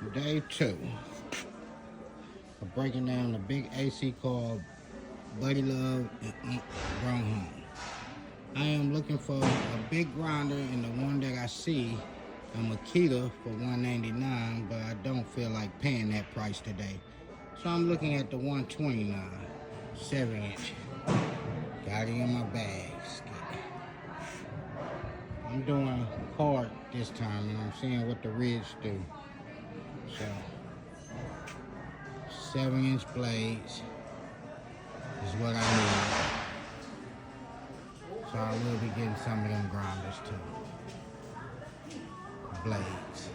Day 2 of breaking down the big AC called Buddy Love and Grown Home. I am looking for a big grinder, and the one that I see a Makita for $199, but I don't feel like paying that price today. So I'm looking at the 129, 7-inch. Got it in my bag. I'm doing hard this time, and I'm seeing what the ridge do. So 7-inch blades is what I need. So I will be getting some of them grinders too. Blades.